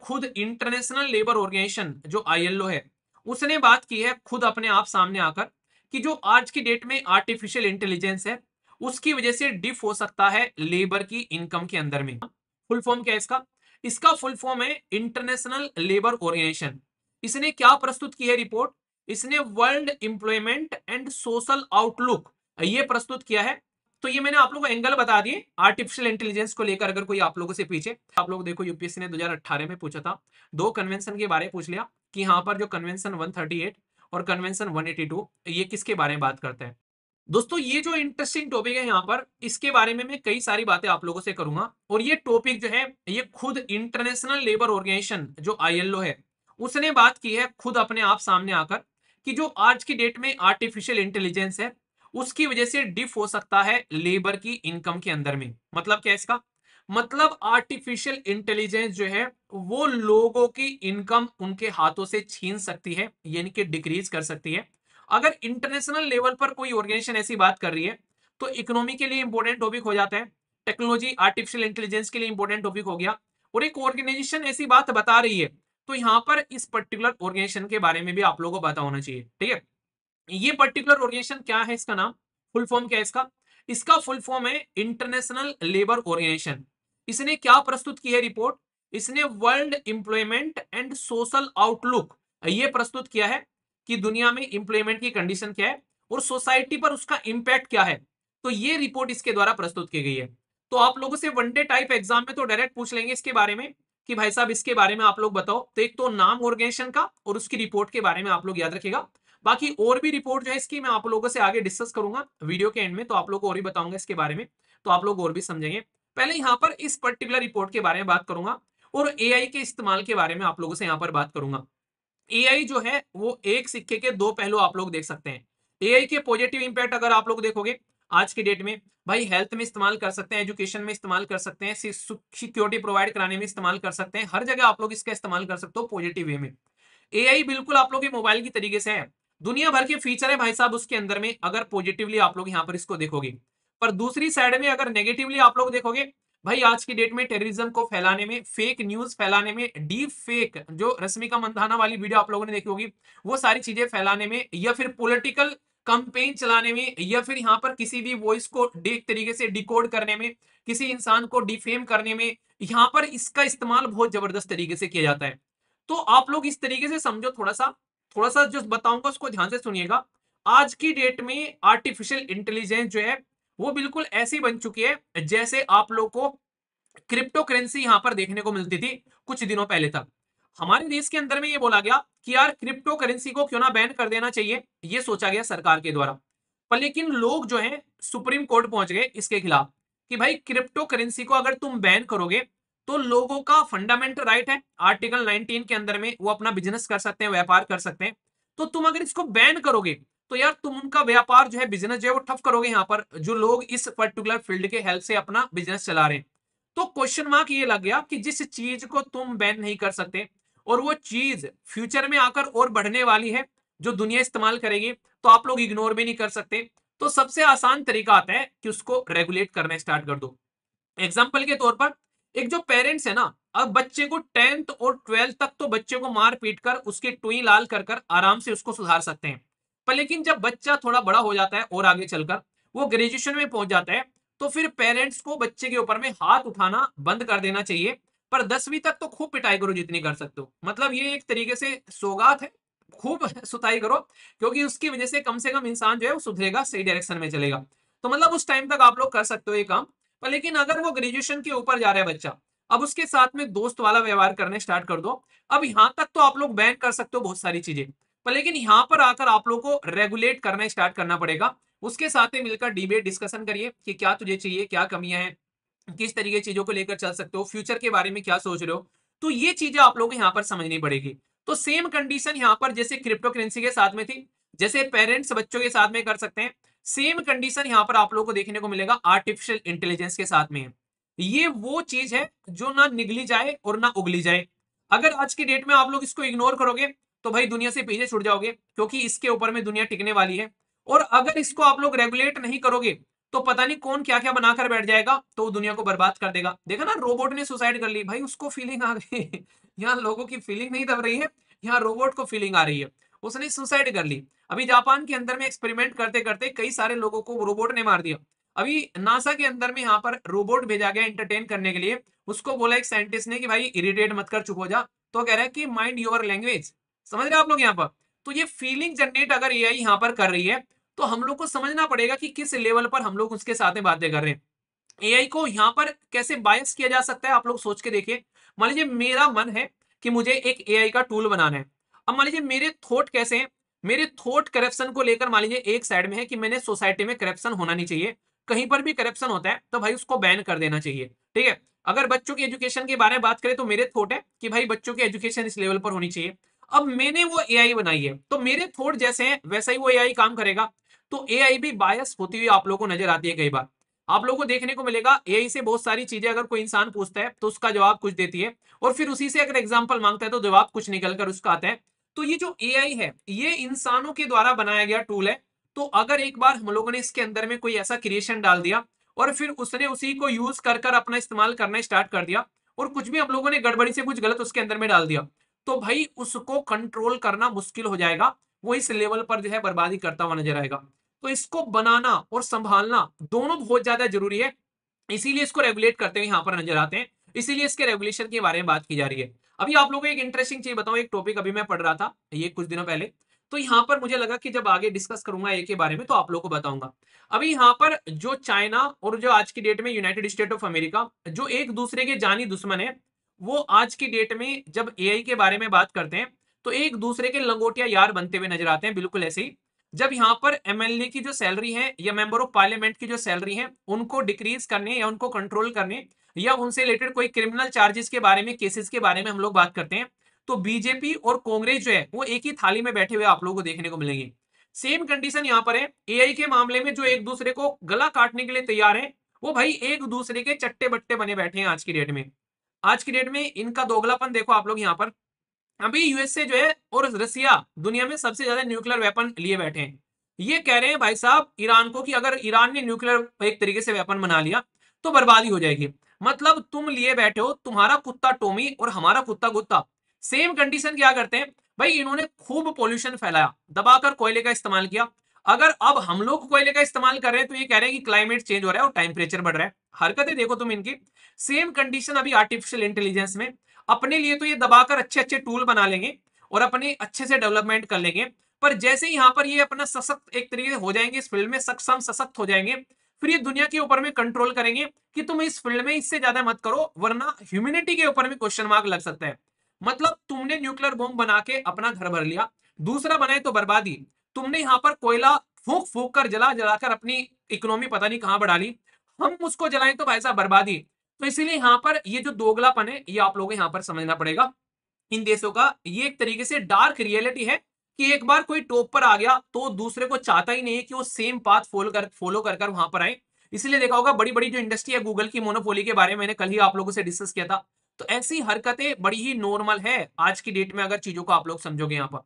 खुद international labour organisation जो ILO है उसने बात की है खुद अपने आप सामने आकर कि जो आज की डेट में आर्टिफिशियल इंटेलिजेंस है उसकी वजह से डिफ हो सकता है लेबर की इनकम के अंदर में। फुल फॉर्म क्या है इसका? इसका फुल फॉर्म है इंटरनेशनल लेबर ऑर्गेनाइजेशन। इसने क्या प्रस्तुत की है रिपोर्ट? इसने world employment and social outlook ये प्रस्तुत किया है। तो ये मैंने आप लोगों को एंगल बता दिए आर्टिफिशियल इंटेलिजेंस को लेकर। अगर कोई आप लोगों से पीछे, आप लोग देखो यूपीएससी ने 2018 में पूछा था, दो कन्वेंशन के बारे में पूछ लिया कि यहाँ पर जो कन्वेंशन 138 और कन्वेंशन 182 ये किसके बारे में बात करते हैं। दोस्तों ये जो इंटरेस्टिंग टॉपिक है यहाँ पर, इसके बारे में मैं कई सारी बातें आप लोगों से करूंगा। और ये टॉपिक जो है ये खुद इंटरनेशनल लेबर ऑर्गेनाइजेशन जो आईएलओ है उसने बात की है खुद अपने आप सामने आकर कि जो आज की डेट में आर्टिफिशियल इंटेलिजेंस है उसकी वजह से डिफ हो सकता है लेबर की इनकम के अंदर में। मतलब क्या है इसका? मतलब आर्टिफिशियल इंटेलिजेंस जो है वो लोगों की इनकम उनके हाथों से छीन सकती है, यानी कि डिक्रीज कर सकती है। अगर इंटरनेशनल लेवल पर कोई ऑर्गेनाइजेशन ऐसी बात कर रही है तो इकोनॉमी के लिए इंपॉर्टेंट टॉपिक हो जाता है, टेक्नोलॉजी आर्टिफिशियल इंटेलिजेंस के लिए इंपॉर्टेंट टॉपिक हो गया, और एक ऑर्गेनाइजेशन ऐसी बात बता रही है तो यहां पर इस पर्टिकुलर ऑर्गेनाइजेशन के बारे में भी आप लोगों को पता होना चाहिए। ठीक है, ये पर्टिकुलर ऑर्गेनाइजेशन क्या है, इसका नाम, फुल फॉर्म क्या है इसका? इसका फुल फॉर्म है इंटरनेशनल लेबर ऑर्गेनाइजेशन। इसने क्या प्रस्तुत की है रिपोर्ट? इसने world employment and social outlook ये प्रस्तुत किया है कि दुनिया में एम्प्लॉयमेंट की कंडीशन क्या है और सोसाइटी पर उसका इंपैक्ट क्या है। तो ये रिपोर्ट इसके द्वारा प्रस्तुत की गई है। तो आप लोगों से वनडे टाइप एग्जाम में तो डायरेक्ट पूछ लेंगे इसके बारे में कि भाई साहब इसके बारे में आप लोग बताओ। तो एक तो नाम ऑर्गेनाइजेशन का और उसकी रिपोर्ट के बारे में आप लोग याद रखिएगा। बाकी और भी रिपोर्ट जो है इसकी मैं आप लोगों से आगे डिस्कस करूंगा वीडियो के एंड में, तो आप लोगों को और भी बताऊंगा इसके बारे में, तो आप लोग और भी समझेंगे। पहले यहाँ पर इस पर्टिकुलर रिपोर्ट के बारे में बात करूंगा और एआई के इस्तेमाल के बारे में आप लोगों से यहाँ पर बात करूंगा। एआई जो है वो एक सिक्के के दो पहलू आप लोग देख सकते हैं। एआई के पॉजिटिव इंपैक्ट अगर आप लोग देखोगे आज की डेट में, भाई हेल्थ में इस्तेमाल कर सकते हैं, एजुकेशन में इस्तेमाल कर सकते हैं, सिक्योरिटी प्रोवाइड कराने में इस्तेमाल कर सकते हैं, हर जगह आप लोग इसका इस्तेमाल कर सकते हो पॉजिटिव वे में। एआई बिल्कुल आप लोग के मोबाइल की तरीके से है, दुनिया भर के फीचर है भाई साहब उसके अंदर में, अगर पॉजिटिवली आप लोग यहाँ पर इसको देखोगे। पर दूसरी साइड में अगर नेगेटिवली आप लोग देखोगे, भाई आज की डेट में टेररिज्म को फैलाने में, फेक न्यूज फैलाने में, डीप फेक जो रश्मिका मंदाना वाली वीडियो आप लोगों ने देखी होगी वो सारी चीजें फैलाने में, या फिर पॉलिटिकल कंपेन चलाने में, या फिर यहाँ पर किसी भी वॉइस को एक तरीके से डिकोड करने में, किसी इंसान को डिफेम करने में, यहाँ पर इसका इस्तेमाल बहुत जबरदस्त तरीके से किया जाता है। तो आप लोग इस तरीके से समझो, थोड़ा सा जो बताऊंगा उसको ध्यान से सुनिएगा। आज की डेट में आर्टिफिशियल इंटेलिजेंस जो है वो बिल्कुल ऐसी बन चुकी है जैसे आप लोग को क्रिप्टो करेंसी यहां पर देखने को मिलती थी कुछ दिनों पहले तक। हमारे देश के अंदर में ये बोला गया कि यार क्रिप्टो करेंसी को क्यों ना बैन कर देना चाहिए, ये सोचा गया सरकार के द्वारा। पर लेकिन लोग जो है सुप्रीम कोर्ट पहुंच गए इसके खिलाफ कि भाई क्रिप्टो करेंसी को अगर तुम बैन करोगे तो लोगों का फंडामेंटल राइट है आर्टिकल 19 के अंदर में, वो अपना बिजनेस कर सकते हैं, व्यापार कर सकते हैं। तो तुम अगर इसको बैन करोगे तो यार तुम उनका व्यापार जो है, बिजनेस जो है वो ठप करोगे, यहाँ पर जो लोग इस पर्टिकुलर फील्ड के हेल्प से अपना बिजनेस चला रहे हैं। तो क्वेश्चन मार्क ये लग गया कि जिस चीज को तुम बैन नहीं कर सकते और वो चीज फ्यूचर में आकर और बढ़ने वाली है जो दुनिया इस्तेमाल करेगी, तो आप लोग इग्नोर भी नहीं कर सकते। तो सबसे आसान तरीका आता है कि उसको रेगुलेट करना स्टार्ट कर दो। एग्जाम्पल के तौर पर एक जो पेरेंट्स है ना, अब बच्चे को 10th और 12th तक तो बच्चे को मार पीट कर उसके टुई लाल कर कर आराम से उसको सुधार सकते हैं। पर लेकिन जब बच्चा थोड़ा बड़ा हो जाता है और आगे चलकर वो ग्रेजुएशन में पहुंच जाता है, तो फिर पेरेंट्स को बच्चे के ऊपर में हाथ उठाना बंद कर देना चाहिए। पर 10वीं तक तो खूब पिटाई करो जितनी कर सकते हो, मतलब ये एक तरीके से सौगात है, खूब सुताई करो, क्योंकि उसकी वजह से कम इंसान जो है वो सुधरेगा, सही डायरेक्शन में चलेगा। तो मतलब उस टाइम तक आप लोग कर सकते हो ये काम। पर लेकिन अगर वो ग्रेजुएशन के ऊपर जा रहा है बच्चा, अब उसके साथ में दोस्त वाला व्यवहार करने स्टार्ट कर दो। अब यहां तक तो आप लोग बैन कर सकते हो बहुत सारी चीजें, पर लेकिन यहां पर आकर आप लोग को रेगुलेट करना स्टार्ट करना पड़ेगा। उसके साथ में मिलकर डिबेट डिस्कशन करिए कि क्या तुझे चाहिए, क्या कमियां हैं, किस तरीके चीजों को लेकर चल सकते हो, फ्यूचर के बारे में क्या सोच रहे हो। तो ये चीजें आप लोगों को यहाँ पर समझनी पड़ेगी। तो सेम कंडीशन यहाँ पर जैसे क्रिप्टो करेंसी के साथ में थी, जैसे पेरेंट्स बच्चों के साथ में कर सकते हैं, सेम कंडीशन यहाँ पर आप लोगों को देखने को मिलेगा आर्टिफिशियल इंटेलिजेंस के साथ में। ये वो चीज है जो ना निगली जाए और ना उगली जाए। अगर आज की डेट में आप लोग इसको इग्नोर करोगे तो भाई दुनिया से पीछे छूट जाओगे, क्योंकि इसके ऊपर में दुनिया टिकने वाली है। और अगर इसको आप लोग रेगुलेट नहीं करोगे तो पता नहीं कौन क्या क्या बनाकर बैठ जाएगा, तो वो दुनिया को बर्बाद कर देगा। देखा ना, रोबोट ने सुसाइड कर ली भाई, उसको फीलिंग आ गई। यहाँ लोगों की फीलिंग नहीं दब रही है, यहाँ रोबोट को फीलिंग आ रही है, उसने सुसाइड कर ली। अभी जापान के अंदर में एक्सपेरिमेंट करते करते कई सारे लोगों को रोबोट ने मार दिया। अभी नासा के अंदर में यहाँ पर रोबोट भेजा गया एंटरटेन करने के लिए। उसको बोला एक साइंटिस्ट ने कि भाई इरिटेट मत कर, चुप हो जा। तो कह रहा है कि माइंड योर लैंग्वेज। समझ रहे हैं आप लोग यहाँ पर? तो ये फीलिंग जनरेट अगर एआई यहाँ पर कर रही है, तो हम लोग को समझना पड़ेगा कि किस लेवल पर हम लोग उसके साथ में बातें कर रहे हैं। एआई को यहाँ पर कैसे बायस किया जा सकता है, आप लोग सोच के देखिए। मान लीजिए मेरा मन है कि मुझे एक एआई का टूल बनाना है। अब मान लीजिए मेरे थॉट कैसे हैं, मेरे थॉट करप्शन को लेकर मान लीजिए एक साइड में है कि मैंने सोसाइटी में करप्शन होना नहीं चाहिए, कहीं पर भी करप्शन होता है तो भाई उसको बैन कर देना चाहिए। ठीक है, अगर बच्चों की एजुकेशन के बारे में बात करें तो मेरे थॉट है कि भाई बच्चों की एजुकेशन इस लेवल पर होनी चाहिए। अब मैंने वो एआई बनाई है, तो मेरे थॉट जैसे हैं वैसा ही वो एआई काम करेगा। तो एआई भी बायस होती हुई आप लोगों को नजर आती है कई बार। आप लोगों को देखने को मिलेगा एआई से बहुत सारी चीजें अगर कोई इंसान पूछता है तो उसका जवाब कुछ देती है, और फिर उसी से अगर एग्जांपल मांगता है तो जवाब कुछ निकल कर उसका आता है। तो ये जो एआई है ये इंसानों के द्वारा बनाया गया टूल है। तो अगर एक बार हम लोगों ने इसके अंदर में कोई ऐसा क्रिएशन डाल दिया और फिर उसने उसी को यूज कर कर अपना इस्तेमाल करना स्टार्ट कर दिया, और कुछ भी हम लोगों ने गड़बड़ी से कुछ गलत उसके अंदर में डाल दिया, तो भाई उसको कंट्रोल करना मुश्किल हो जाएगा। वो इस लेवल पर जो है बर्बादी करता हुआ नजर आएगा। तो इसको बनाना और संभालना दोनों बहुत ज्यादा जरूरी है। इसीलिए इसको रेगुलेट करते हुए यहाँ पर नजर आते हैं, इसीलिए इसके रेगुलेशन के बारे में बात की जा रही है। अभी आप लोगों को एक इंटरेस्टिंग चीज बताऊं, एक टॉपिक अभी मैं पढ़ रहा था ये कुछ दिनों पहले, तो यहाँ पर मुझे लगा कि जब आगे डिस्कस करूंगा ए के बारे में तो आप लोगों को बताऊंगा। अभी यहाँ पर जो चाइना और जो आज की डेट में यूनाइटेड स्टेट ऑफ अमेरिका, जो एक दूसरे के जानी दुश्मन है, वो आज की डेट में जब एआई के बारे में बात करते हैं तो एक दूसरे के लंगोटिया यार बनते हुए नजर आते हैं। बिल्कुल ऐसे ही जब यहाँ पर एमएलए की जो सैलरी है या मेंबर ऑफ पार्लियामेंट की जो सैलरी है उनको डिक्रीज करने या उनको कंट्रोल करने या उनसे रिलेटेड कोई क्रिमिनल चार्जेस के बारे में, केसेस के बारे में हम लोग बात करते हैं, तो बीजेपी और कांग्रेस जो है वो एक ही थाली में बैठे हुए आप लोगों को देखने को मिलेंगे। सेम कंडीशन यहाँ पर है एआई के मामले में, जो एक दूसरे को गला काटने के लिए तैयार है वो भाई एक दूसरे के चट्टे बट्टे बने बैठे हैं आज की डेट में। आज की डेट में इनका दोगलापन देखो आप लोग यहाँ पर। अभी यूएसए जो है और रसिया दुनिया में सबसे ज्यादा न्यूक्लियर वेपन लिए बैठे हैं। ये कह रहे हैं भाई साहब ईरान को कि अगर ईरान ने न्यूक्लियर एक तरीके से वेपन बना लिया तो बर्बादी हो जाएगी। मतलब तुम लिए बैठे हो, तुम्हारा कुत्ता टोमी और हमारा कुत्ता गुत्ता। सेम कंडीशन क्या करते हैं भाई, इन्होंने खूब पोल्यूशन फैलाया, दबाकर कोयले का इस्तेमाल किया। अगर अब हम लोग कोयले का इस्तेमाल कर रहे हैं तो ये कह रहे हैं कि क्लाइमेट चेंज हो रहा है और टेम्परेचर बढ़ रहा है। हरकतें देखो तुम इनकी। सेम कंडीशन अभी आर्टिफिशियल इंटेलिजेंस में, अपने लिए तो ये दबाकर अच्छे अच्छे टूल बना लेंगे और अपने अच्छे से डेवलपमेंट कर लेंगे, पर जैसे ही यहाँ पर ये अपना सशक्त एक तरीके से हो जाएंगे, इस फील्ड में सक्षम सशक्त हो जाएंगे, फिर ये दुनिया के ऊपर में कंट्रोल करेंगे कि तुम इस फील्ड में इससे ज्यादा मत करो वरना ह्यूमैनिटी के ऊपर में क्वेश्चन मार्क लग सकता है। मतलब तुमने न्यूक्लियर बॉम्ब बना के अपना घर भर लिया, दूसरा बनाए तो बर्बादी। तुमने यहाँ पर कोयला फूक फूक कर जला जलाकर अपनी इकोनॉमी पता नहीं कहां बढ़ा ली, हम उसको जलाएं तो भाई साहब बर्बादी। तो इसीलिए यहाँ पर ये जो दोगलापन है ये आप लोगों को यहाँ पर समझना पड़ेगा। इन देशों का ये एक तरीके से डार्क रियलिटी है कि एक बार कोई टॉप पर आ गया तो दूसरे को चाहता ही नहीं है कि वो सेम पाथ फॉलो कर वहां पर आए। इसलिए देखा होगा बड़ी बड़ी जो इंडस्ट्री है, गूगल की मोनोपोली के बारे में मैंने कल ही आप लोगों से डिस्कस किया था। तो ऐसी हरकतें बड़ी ही नॉर्मल है आज की डेट में अगर चीजों को आप लोग समझोगे यहाँ पर।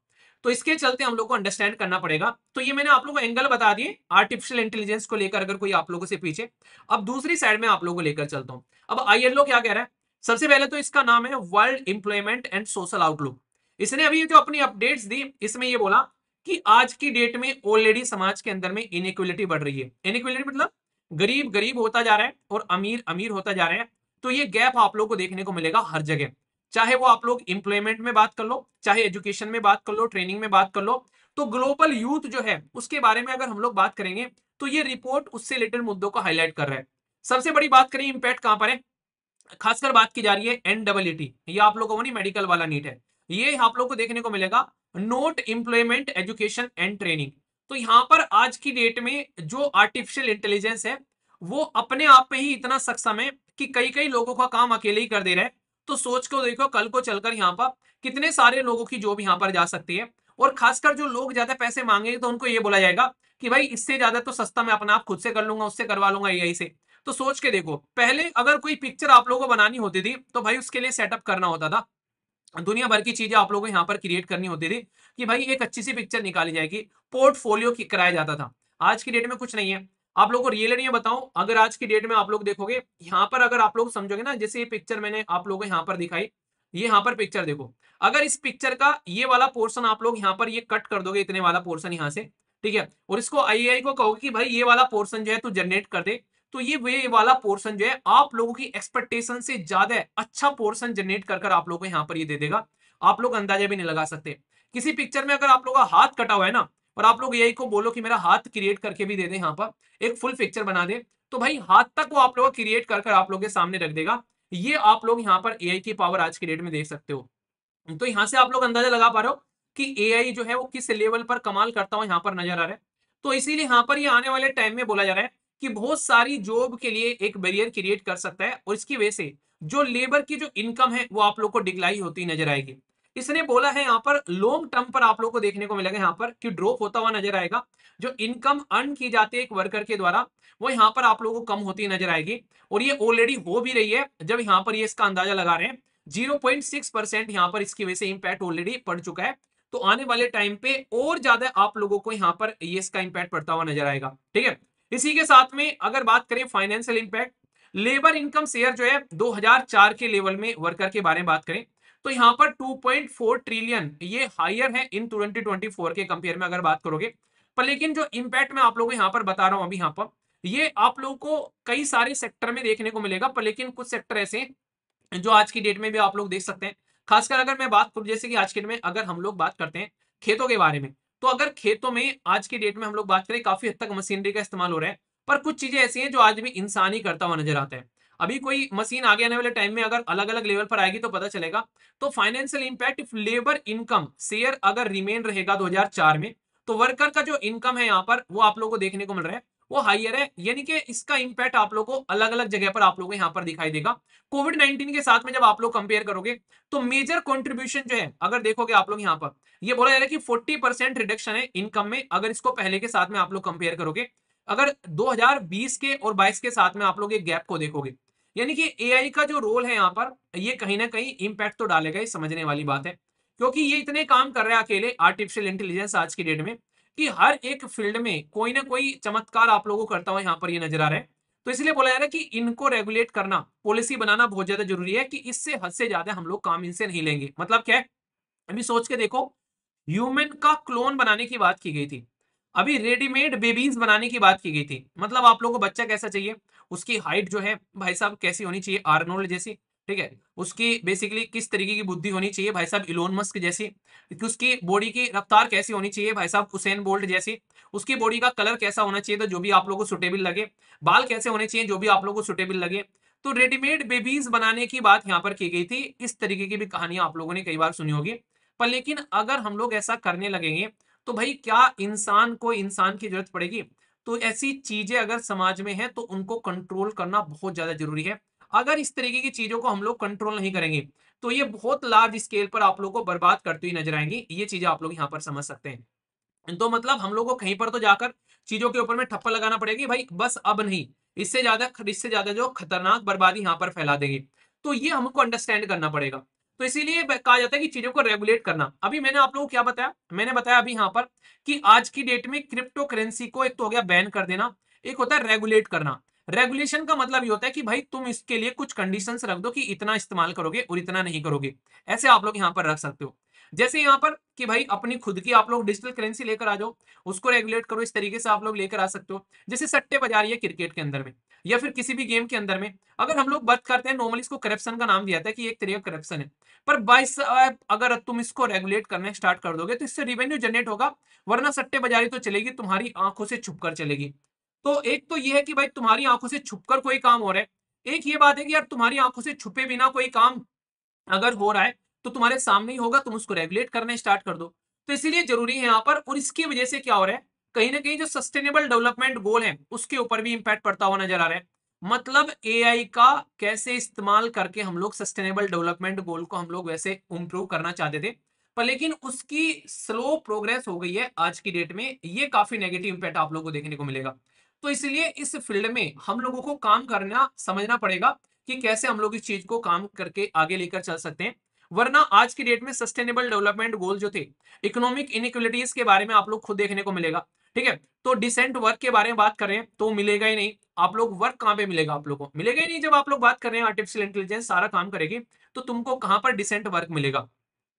तो इसके चलते हम लोग को अंडरस्टैंड करना पड़ेगा। तो ये मैंने आप लोगों को एंगल बता दिए आर्टिफिशियल इंटेलिजेंस को लेकर, अगर कोई आप लोगों से पीछे। अब दूसरी साइड में आप लोगों को लेकर चलता हूं। अब आईएलओ क्या कह रहा है? सबसे पहले तो इसका नाम है world employment and social outlook. इसने अभी जो अपनी अपडेट्स दी इसमें ये बोला कि आज की डेट में ऑलरेडी समाज के अंदर में इनइक्वलिटी बढ़ रही है। इनइक्वलिटी मतलब गरीब गरीब होता जा रहा है और अमीर अमीर होता जा रहा है। तो ये गैप आप लोग को देखने को मिलेगा हर जगह, चाहे वो आप लोग इंप्लॉयमेंट में बात कर लो, चाहे एजुकेशन में बात कर लो, ट्रेनिंग में बात कर लो। तो ग्लोबल यूथ जो है उसके बारे में अगर हम लोग बात करेंगे तो ये रिपोर्ट उससे रिलेटेड मुद्दों को हाईलाइट कर रहा है। सबसे बड़ी बात करें इंपैक्ट कहां पर है, खासकर बात की जा रही है एनडब्ल्यूटी, ये आप लोगों को नहीं मेडिकल वाला नीट है, ये आप लोगों को देखने को मिलेगा note employment education and training. तो यहां पर आज की डेट में जो आर्टिफिशियल इंटेलिजेंस है वो अपने आप में ही इतना सक्षम है कि कई कई लोगों का काम अकेले ही कर दे रहा है। तो सोच को देखो कल को चलकर यहाँ पर कितने सारे लोगों की जॉब यहाँ पर जा सकती है। और खासकर जो लोग ज्यादा पैसे मांगेंगे तो उनको ये बोला जाएगा कि भाई इससे ज्यादा तो सस्ता मैं अपना आप खुद से कर लूंगा, उससे करवा लूंगा एआई से। तो सोच के देखो, पहले अगर कोई पिक्चर आप लोगों को बनानी होती थी तो भाई उसके लिए सेटअप करना होता था, दुनिया भर की चीजें आप लोगों को यहाँ पर क्रिएट करनी होती थी कि भाई एक अच्छी सी पिक्चर निकाली जाएगी, पोर्टफोलियो की कराया जाता था। आज की डेट में कुछ नहीं है, आप लोग को रियली ये बताऊं, अगर आज की डेट में आप लोग देखोगे यहाँ पर, अगर आप लोग समझोगे ना, जैसे ये पिक्चर मैंने आप लोगों को यहाँ पर दिखाई, ये यहाँ पर पिक्चर देखो, अगर इस पिक्चर का ये वाला पोर्शन आप लोग यहाँ पर ये कट कर दोगे, इतने वाला पोर्शन यहाँ से, ठीक है, और इसको आईएआई को कहोगे कि भाई ये वाला पोर्शन जो है तू जनरेट कर दे, तो ये वे वाला पोर्शन जो है आप लोगों की एक्सपेक्टेशन से ज्यादा अच्छा पोर्शन जनरेट कर कर आप लोगों को यहाँ पर ये दे देगा। आप लोग अंदाजा भी नहीं लगा सकते। किसी पिक्चर में अगर आप लोगों का हाथ कटा हुआ है ना, और आप लोग एआई को बोलो कि मेरा हाथ क्रिएट करके भी दे दे, यहाँ पर एक फुल पिक्चर बना दे, तो भाई हाथ तक वो आप लोग क्रिएट कर कर आप लोग के सामने रख देगा। ये आप लोग यहाँ पर एआई की पावर आज की डेट में देख सकते हो। तो यहां से आप लोग अंदाजा लगा पा रहे हो कि एआई जो है वो किस लेवल पर कमाल करता हुआ यहाँ पर नजर आ रहा है। तो इसीलिए यहाँ पर ये आने वाले टाइम में बोला जा रहा है कि बहुत सारी जॉब के लिए एक बैरियर क्रिएट कर सकता है, और इसकी वजह से जो लेबर की जो इनकम है वो आप लोग को डिक्लाई होती नजर आएगी। इसने बोला है यहाँ पर लॉन्ग टर्म पर आप लोग को देखने को मिलेगा यहाँ पर कि ड्रॉप होता हुआ नजर आएगा। जो इनकम अर्न की जाती है एक वर्कर के द्वारा, वो यहाँ पर आप लोगों को कम होती नजर आएगी, और ये ऑलरेडी हो भी रही है। जब यहाँ पर ये इसका अंदाजा लगा रहे हैं 0.6% यहाँ पर इसकी वजह से इंपैक्ट ऑलरेडी पड़ चुका है। तो आने वाले टाइम पे और ज्यादा आप लोगों को यहाँ पर ये इसका इंपैक्ट पड़ता हुआ नजर आएगा, ठीक है। इसी के साथ में अगर बात करें financial impact, labour income share जो है 2004 के लेवल में वर्कर के बारे में बात करें, तो यहाँ पर 2.4 ट्रिलियन ये हायर है इन 2024 के कंपेयर में अगर बात करोगे। पर लेकिन जो इंपैक्ट मैं आप लोगों को यहाँ पर बता रहा हूं अभी यहाँ पर, ये आप लोगों को कई सारे सेक्टर में देखने को मिलेगा, पर लेकिन कुछ सेक्टर ऐसे जो आज की डेट में भी आप लोग देख सकते हैं। खासकर अगर मैं बात करूं, जैसे कि आज की डेट में अगर हम लोग बात करते हैं खेतों के बारे में, तो अगर खेतों में आज की डेट में हम लोग बात करें काफी हद तक मशीनरी का इस्तेमाल हो रहा है, पर कुछ चीजें ऐसी हैं जो आज भी इंसान ही करता हुआ नजर आता है। अभी कोई मशीन आगे आने वाले टाइम में अगर अलग अलग लेवल पर आएगी तो पता चलेगा। तो financial impact, if labour income share अगर रिमेन रहेगा 2004 में, तो वर्कर का जो इनकम है यहाँ पर वो आप लोगों को देखने को मिल रहा है वो हाइयर है, यानी कि इसका इंपैक्ट आप लोगों को अलग अलग जगह पर आप लोगों को यहाँ पर दिखाई देगा। कोविड 19 के साथ में जब आप लोग कंपेयर करोगे, तो मेजर कंट्रीब्यूशन जो है अगर देखोगे आप लोग यहाँ पर, ये बोला जा रहा है कि 40% रिडक्शन है इनकम में, अगर इसको पहले के साथ में आप लोग कंपेयर करोगे। अगर 2020 के और 22 के साथ में आप लोग एक गैप को देखोगे, यानी कि एआई का जो रोल है यहाँ पर, ये कहीं ना कहीं इंपैक्ट तो डालेगा, ये समझने वाली बात है। क्योंकि ये इतने काम कर रहे हैं अकेले आर्टिफिशियल इंटेलिजेंस आज की डेट में, कि हर एक फील्ड में कोई ना कोई चमत्कार आप लोगों को करता हुआ यहाँ पर ये नजर आ रहा है। तो इसलिए बोला जा रहा है कि इनको रेगुलेट करना, पॉलिसी बनाना बहुत ज्यादा जरूरी है, कि इससे हद से ज्यादा हम लोग काम इनसे नहीं लेंगे। मतलब क्या है, अभी सोच के देखो, ह्यूमन का क्लोन बनाने की बात की गई थी, अभी रेडीमेड बेबीज बनाने की बात की गई थी। मतलब आप लोगों को बच्चा कैसा चाहिए, उसकी हाइट जो है भाई साहब कैसी होनी चाहिए, आर्नोल्ड जैसी, ठीक है। उसकी बेसिकली किस तरीके की बुद्धि होनी चाहिए भाई साहब, इलोन मस्क जैसी। उसकी बॉडी की रफ्तार कैसी होनी चाहिए भाई साहब, उसेन बोल्ट जैसी। उसकी बॉडी का कलर कैसा होना चाहिए, तो जो भी आप लोगों को सुटेबल लगे। बाल कैसे होने चाहिए, जो भी आप लोगों को सुटेबल लगे। तो रेडीमेड बेबीज बनाने की बात यहाँ पर की गई थी। इस तरीके की भी कहानियां आप लोगों ने कई बार सुनी होगी। पर लेकिन अगर हम लोग ऐसा करने लगेंगे, तो भाई क्या इंसान को इंसान की जरूरत पड़ेगी। तो ऐसी चीजें अगर समाज में है तो उनको कंट्रोल करना बहुत ज्यादा जरूरी है। अगर इस तरीके की चीजों को हम लोग कंट्रोल नहीं करेंगे, तो ये बहुत लार्ज स्केल पर आप लोग को बर्बाद करती हुई नजर आएंगी। ये चीजें आप लोग यहाँ पर समझ सकते हैं। तो मतलब हम लोग को कहीं पर तो जाकर चीजों के ऊपर में ठप्पा लगाना पड़ेगी भाई, बस अब नहीं, इससे ज्यादा जो खतरनाक बर्बादी यहाँ पर फैला देगी। तो ये हमको अंडरस्टैंड करना पड़ेगा। तो इसीलिए कहा जाता है कि चीजों को रेगुलेट करना। अभी मैंने आप लोगों को क्या बताया, मैंने बताया अभी यहाँ पर कि आज की डेट में क्रिप्टो करेंसी को एक तो हो गया बैन कर देना, एक होता है रेगुलेट करना। रेगुलेशन का मतलब ये होता है कि भाई तुम इसके लिए कुछ कंडीशंस रख दो कि इतना इस्तेमाल करोगे और इतना नहीं करोगे। ऐसे आप लोग यहाँ पर रख सकते हो। जैसे यहाँ पर कि भाई अपनी खुद की आप लोग डिजिटल करेंसी लेकर आ जाओ, उसको रेगुलेट करो, इस तरीके से आप लोग लेकर आ सकते हो। जैसे सट्टे बाजारी है क्रिकेट के अंदर में, या फिर किसी भी गेम के अंदर में, अगर हम लोग बात करते हैं नॉर्मली इसको करप्शन का नाम दिया था कि एक तरीका करप्शन है। पर बाइस अगर तुम इसको रेगुलेट करना स्टार्ट कर दोगे तो इससे रिवेन्यू जनरेट होगा, वरना सट्टे बाजारी तो चलेगी, तुम्हारी आंखों से छुप कर चलेगी। तो एक तो ये है कि भाई तुम्हारी आंखों से छुपकर कोई काम हो रहा है, एक ये बात है कि यार तुम्हारी आंखों से छुपे बिना कोई काम अगर हो रहा है तो तुम्हारे सामने ही होगा, तुम उसको रेगुलेट करना स्टार्ट कर दो। तो इसीलिए जरूरी है यहाँ पर। और इसकी वजह से क्या हो रहा है, कहीं ना कहीं जो सस्टेनेबल डेवलपमेंट गोल है उसके ऊपर भी इंपैक्ट पड़ता हुआ नजर आ रहा है। मतलब एआई का कैसे इस्तेमाल करके हम लोग सस्टेनेबल डेवलपमेंट गोल को हम लोग वैसे इंप्रूव करना चाहते थे, पर लेकिन उसकी स्लो प्रोग्रेस हो गई है आज की डेट में। ये काफी नेगेटिव इंपैक्ट आप लोगों को देखने को मिलेगा। तो इसलिए इस फील्ड में हम लोगों को काम करना समझना पड़ेगा कि कैसे हम लोग इस चीज को काम करके आगे लेकर चल सकते हैं। वरना आज की डेट में सस्टेनेबल डेवलपमेंट गोल जो थे, इकोनॉमिक इनइक्वालिटीज के बारे में आप लोग खुद देखने को मिलेगा। ठीक है। तो डिसेंट वर्क के बारे में बात करें तो मिलेगा ही नहीं। आप लोग वर्क कहां पे मिलेगा, आप लोगों को मिलेगा ही नहीं। जब आप लोग बात कर रहे हैं आर्टिफिशियल इंटेलिजेंस सारा काम करेगी तो तुमको कहां पर डिसेंट वर्क मिलेगा।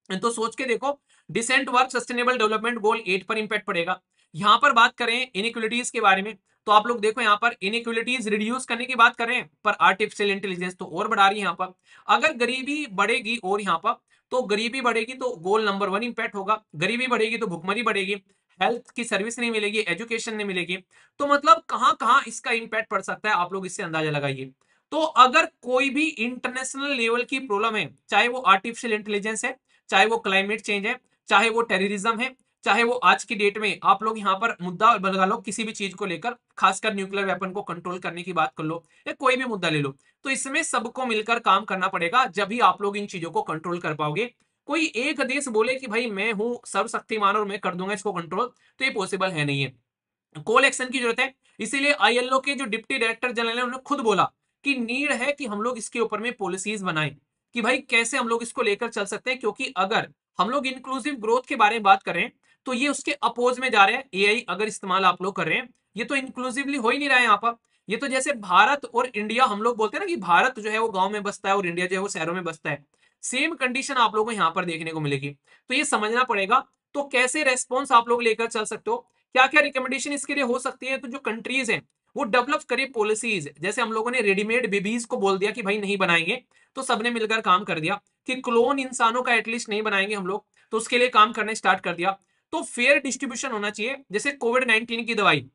तो सोच के देखो, decent work sustainable development goal 8 पर इंपैक्ट पड़ेगा। यहां पर बात करें इनइक्वलिटीज के बारे में, तो आप लोग देखो यहाँ पर इनइक्वलिटीज रिड्यूस करने की बात करें, पर आर्टिफिशियल इंटेलिजेंस तो और बढ़ा रही है यहाँ पर। अगर गरीबी बढ़ेगी और यहाँ पर, तो गरीबी बढ़ेगी तो गोल नंबर 1 इंपैक्ट होगा, गरीबी बढ़ेगी तो भुखमरी बढ़ेगी, हेल्थ की सर्विस नहीं मिलेगी, एजुकेशन नहीं मिलेगी। तो मतलब कहां कहां इसका इंपैक्ट पड़ सकता है, आप लोग इससे अंदाजा लगाइए। तो अगर कोई भी इंटरनेशनल लेवल की प्रॉब्लम है, चाहे वो आर्टिफिशियल इंटेलिजेंस है, चाहे वो क्लाइमेट चेंज है, चाहे वो टेररिज्म है, चाहे वो आज की डेट में आप लोग यहाँ पर मुद्दा लगा लो किसी भी चीज को लेकर, खासकर न्यूक्लियर वेपन को कंट्रोल करने की बात कर लो, या कोई भी मुद्दा ले लो, तो इसमें सबको मिलकर काम करना पड़ेगा, जब भी आप लोग इन चीजों को कंट्रोल कर पाओगे। कोई एक देश बोले कि भाई मैं हूं सर्वशक्तिमान और मैं कर दूंगा इसको कंट्रोल, तो ये पॉसिबल है नहीं है। कोल एक्शन की जरूरत है। इसीलिए आईएलओ के जो डिप्टी डायरेक्टर जनरल है उन्होंने खुद बोला कि नीड है कि हम लोग इसके ऊपर में पॉलिसीज बनाएं, कि भाई कैसे हम लोग इसको लेकर चल सकते हैं। क्योंकि अगर हम लोग इंक्लूसिव ग्रोथ के बारे में बात करें तो ये उसके अपोज में जा रहे हैं। एआई अगर इस्तेमाल आप लोग कर रहे हैं, ये तो इंक्लूसिवली हो ही नहीं रहा है यहाँ पर। ये तो जैसे भारत और इंडिया, हम लोग बोलते हैं ना कि भारत जो है वो गांव में बसता है और इंडिया जो है वो शहरों में बसता है, सेम कंडीशन आप लोगों को यहाँ पर देखने को मिलेगी। तो ये समझना पड़ेगा। तो कैसे रेस्पॉन्स आप लोग लेकर चल सकते हो, क्या क्या रिकमेंडेशन इसके लिए हो सकती है। तो जो कंट्रीज हैं वो डेवलप करे पॉलिसीज, जैसे हम लोगों ने रेडीमेड बेबीज को बोल दिया कि भाई नहीं बनाएंगे, तो सबने मिलकर काम कर दिया कि क्लोन इंसानों का एटलीस्ट नहीं बनाएंगे हम लोग, तो उसके लिए काम करना स्टार्ट कर दिया। तो फेयर डिस्ट्रीब्यूशन होना चाहिए। जैसे कोविड-19 की दवाई,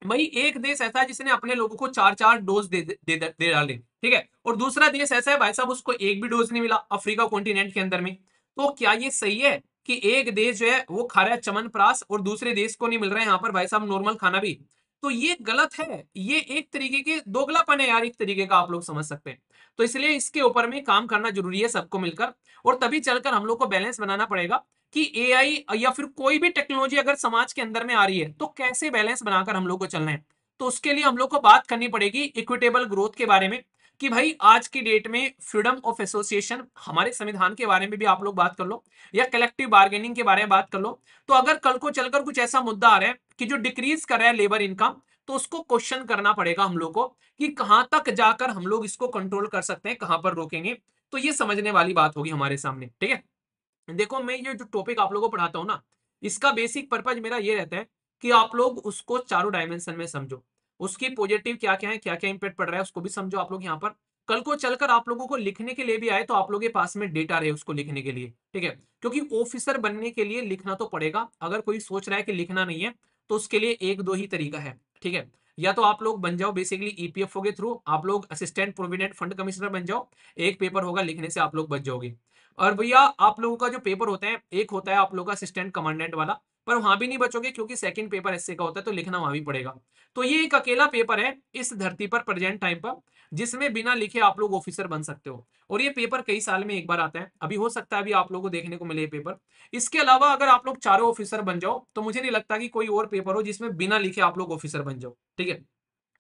भाई एक देश ऐसा है जिसने अपने लोगों को 4-4 डोज दे डाले, ठीक है, और दूसरा देश ऐसा है भाई साहब उसको एक भी डोज नहीं मिला अफ्रीका कॉन्टिनेंट के अंदर में। तो क्या ये सही है कि एक देश जो है वो खा रहा है च्यवनप्राश और दूसरे देश को नहीं मिल रहा है यहाँ पर भाई साहब नॉर्मल खाना भी। तो ये गलत है, ये एक तरीके के दोगलापन है यार, एक तरीके का आप लोग समझ सकते हैं। तो इसलिए इसके ऊपर में काम करना जरूरी है सबको मिलकर, और तभी चलकर हम लोग को बैलेंस बनाना पड़ेगा कि एआई या फिर कोई भी टेक्नोलॉजी अगर समाज के अंदर में आ रही है तो कैसे बैलेंस बनाकर हम लोग को चलना है। तो उसके लिए हम लोग को बात करनी पड़ेगी इक्विटेबल ग्रोथ के बारे में, कि भाई आज की डेट में फ्रीडम ऑफ एसोसिएशन, हमारे संविधान के बारे में भी आप लोग बात कर लो, या कलेक्टिव बार्गेनिंग के बारे में बात कर लो। तो अगर कल को चलकर कुछ ऐसा मुद्दा आ रहा है कि जो डिक्रीज कर रहा है लेबर इनकम, तो उसको क्वेश्चन करना पड़ेगा हम लोग को कि कहां तक जाकर हम लोग इसको कंट्रोल कर सकते हैं, कहां पर रोकेंगे। तो ये समझने वाली बात होगी हमारे सामने, ठीक है। देखो मैं ये जो टॉपिक आप लोगों को पढ़ाता हूँ ना, इसका बेसिक पर्पज मेरा ये रहता है कि आप लोग उसको चारों डायमेंशन में समझो, उसकी पॉजिटिव क्या क्या है, क्या क्या इंपैक्ट पड़ रहा है उसको भी समझो आप लोग यहाँ पर। कल को चलकर आप लोगों को लिखने के लिए भी आए तो आप लोगों के पास में डेटा रहे उसको लिखने के लिए, ठीक है। क्योंकि ऑफिसर बनने के लिए लिखना तो पड़ेगा। अगर कोई सोच रहा है कि लिखना नहीं है, तो उसके लिए एक दो ही तरीका है, ठीक है। या तो आप लोग बन जाओ बेसिकली ईपीएफओ के थ्रू, आप लोग असिस्टेंट प्रोविडेंट फंड कमिश्नर बन जाओ, एक पेपर होगा लिखने से आप लोग बच जाओगे। और भैया आप लोगों का जो पेपर होता है, एक होता है आप लोगों का असिस्टेंट कमांडेंट वाला, पर वहां भी नहीं बचोगे क्योंकि सेकंड पेपर एसए का होता है, तो लिखना वहां भी पड़ेगा। तो ये एक अकेला पेपर है इस धरती पर प्रेजेंट टाइम पर, जिसमें बिना लिखे आप लोग ऑफिसर बन सकते हो। और ये पेपर कई साल में एक बार आता है, अभी हो सकता है अभी आप लोगों को देखने को मिले ये पेपर। इसके अलावा अगर आप लोग चारों ऑफिसर बन जाओ तो मुझे नहीं लगता कि कोई और पेपर हो जिसमें बिना लिखे आप लोग ऑफिसर बन जाओ, ठीक है।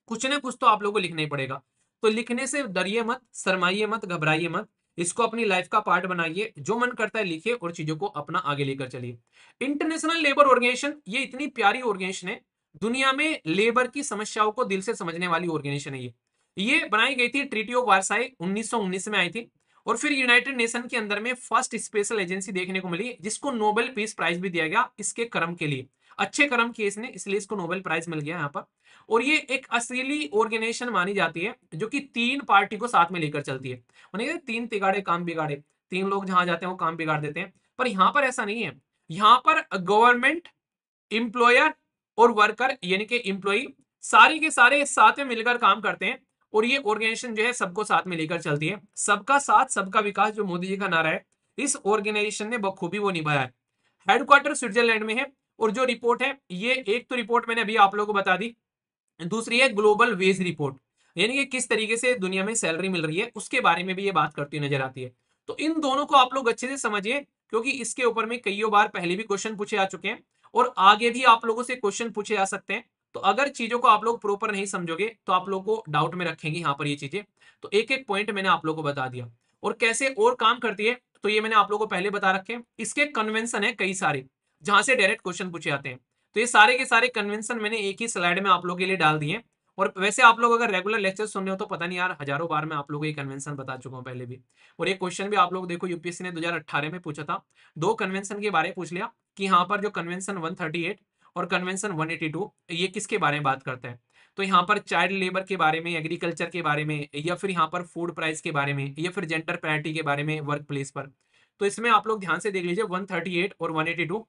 कुछ ना कुछ तो आप लोगों को लिखना ही पड़ेगा। तो लिखने से डरिए मत, शर्माइए मत, घबराइए मत, इसको अपनी लाइफ का पार्ट बनाइए, जो मन करता है लिखिए और चीजों को अपना आगे लेकर चलिए। इंटरनेशनल लेबर ऑर्गेनाइजेशन ये इतनी प्यारी ऑर्गेनाइजेशन है, दुनिया में लेबर की समस्याओं को दिल से समझने वाली ऑर्गेनाइजेशन है ये बनाई गई थी ट्रीटी ऑफ वार्साई 1919 में आई थी। और फिर यूनाइटेड नेशन के अंदर में फर्स्ट स्पेशल एजेंसी देखने को मिली, जिसको नोबेल पीस प्राइज भी दिया गया इसके कर्म के लिए, अच्छे कर्म किए इसने, इसलिए इसको नोबेल प्राइज मिल गया यहाँ पर। और ये एक असली ऑर्गेनाइजेशन मानी जाती है जो कि तीन पार्टी को साथ में लेकर चलती है। माने तीन तिगाड़े काम बिगाड़े, तीन लोग जहां जाते हैं वो काम बिगाड़ देते हैं, पर यहाँ पर ऐसा नहीं है। यहाँ पर गवर्नमेंट, इंप्लॉयर और वर्कर यानी कि इंप्लॉई सारे के सारे साथ में मिलकर काम करते हैं। और ये ऑर्गेनाइजेशन जो है सबको साथ में लेकर चलती है। सबका साथ सबका विकास जो मोदी जी का नारा है, इस ऑर्गेनाइजेशन ने बखूबी वो निभाया है। हेडक्वार्टर स्विट्जरलैंड में है। और जो रिपोर्ट है, ये एक तो रिपोर्ट मैंने अभी आप लोगों को बता दी, दूसरी है ग्लोबल वेज रिपोर्ट, यानी कि किस तरीके से दुनिया में सैलरी मिल रही है उसके बारे में भी ये बात करती नजर आती है। तो इन दोनों को आप लोग अच्छे से समझिए, क्योंकि इसके ऊपर में कई बार पहले भी क्वेश्चन पूछे आ चुके हैं और आगे भी आप लोगों से क्वेश्चन पूछे जा सकते हैं। तो अगर चीजों को आप लोग प्रॉपर नहीं समझोगे तो आप लोग को डाउट में रखेंगे यहाँ पर ये चीजें। तो एक एक पॉइंट मैंने आप लोग को बता दिया। और कैसे और काम करती है तो ये मैंने आप लोगों को पहले बता रखे हैं। इसके कन्वेंशन है कई सारे, जहां से डायरेक्ट क्वेश्चन पूछे जाते हैं। तो ये सारे के सारे कन्वेंशन मैंने एक ही स्लाइड में आप लोगों के लिए डाल दिए। और वैसे आप लोग अगर रेगुलर लेक्चर सुन रहे हो तो पता नहीं यार, हजारों बार मैं आप लोगों को ये कन्वेंशन बता चुका हूँ पहले भी। और ये क्वेश्चन भी आप लोग देखो यूपीएससी ने 2018 में पूछा था, दो कन्वेंशन के बारे में पूछ लिया कि यहाँ पर जो कन्वेंशन 138 और कन्वेंशन 182 ये किसके बारे में बात करते हैं। तो यहाँ पर चाइल्ड लेबर के बारे में, एग्रीकल्चर के बारे में, या फिर यहाँ पर फूड प्राइस के बारे में, या फिर जेंडर पैरिटी के बारे में वर्क प्लेस पर। तो इसमें आप लोग ध्यान से देख लीजिए 138 और 182,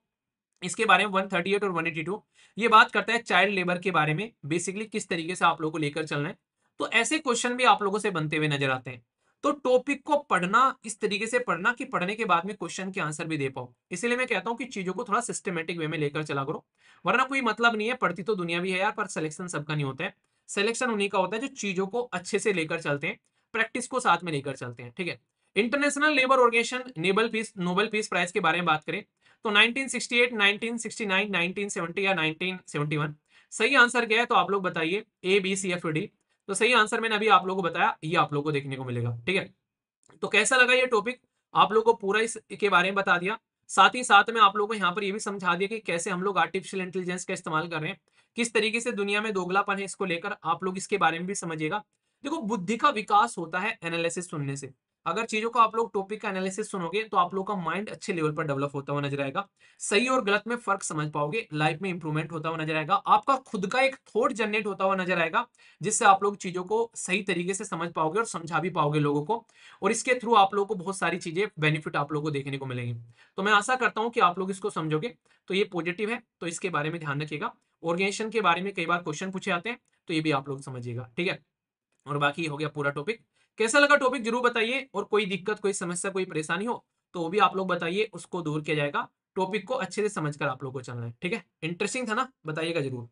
इसके बारे में 138 और 182 ये बात करता है चाइल्ड लेबर के बारे में, बेसिकली किस तरीके से आप लोगों को लेकर चलना है। तो ऐसे क्वेश्चन भी आप लोगों से बनते हुए नजर आते हैं। तो टॉपिक को पढ़ना इस तरीके से पढ़ना कि पढ़ने के बाद में क्वेश्चन के आंसर भी दे पाओ। इसलिए मैं कहता हूं कि चीजों को थोड़ा सिस्टमेटिक वे में लेकर चला करो, वरना कोई मतलब नहीं है। पढ़ती तो दुनिया भी है यार, पर सिलेक्शन सबका नहीं होता है। सिलेक्शन उन्हीं का होता है जो चीजों को अच्छे से लेकर चलते हैं, प्रैक्टिस को साथ में लेकर चलते हैं। ठीक है, international labour organisation Nobel peace prize के बारे में बात करें तो 1968, 1969, 1970 या 1971 सही आंसर क्या है? तो आप लोग बताइए, ए बी सी या फिर डी। तो सही आंसर मैंने अभी आप लोगों को बताया, ये आप लोगों को देखने को मिलेगा। ठीक है, तो कैसा लगा ये टॉपिक? आप लोगों को पूरा इस के बारे में बता दिया, साथ ही साथ में आप लोगों को यहाँ पर ये भी समझा दिया कि कैसे हम लोग आर्टिफिशियल इंटेलिजेंस का इस्तेमाल कर रहे हैं, किस तरीके से दुनिया में दोगलापन है इसको लेकर आप लोग इसके बारे में भी समझिएगा। देखो, बुद्धि का विकास होता है एनालिसिस सुनने से। अगर चीजों को आप लोग टॉपिक का एनालिसिस सुनोगे तो आप लोग का माइंड अच्छे लेवल पर डेवलप होता हुआ नजर आएगा, सही और गलत में फर्क समझ पाओगे, लाइफ में इंप्रूवमेंट होता हुआ नजर आएगा, आपका खुद का एक थॉट जनरेट होता हुआ नजर आएगा, जिससे आप लोग चीजों को सही तरीके से समझ पाओगे और समझा भी पाओगे लोगों को। और इसके थ्रू आप लोगों को बहुत सारी चीजें बेनिफिट आप लोगों को देखने को मिलेंगी। तो मैं आशा करता हूं कि आप लोग इसको समझोगे, तो ये पॉजिटिव है, तो इसके बारे में ध्यान रखिएगा। ऑर्गेनाइजेशन के बारे में कई बार क्वेश्चन पूछे जाते हैं, तो ये भी आप लोग समझिएगा। ठीक है, और बाकी हो गया पूरा टॉपिक। कैसा लगा टॉपिक जरूर बताइए, और कोई दिक्कत, कोई समस्या, कोई परेशानी हो तो वो भी आप लोग बताइए, उसको दूर किया जाएगा। टॉपिक को अच्छे से समझकर आप लोग को चलना है। ठीक है, इंटरेस्टिंग था ना? बताइएगा जरूर।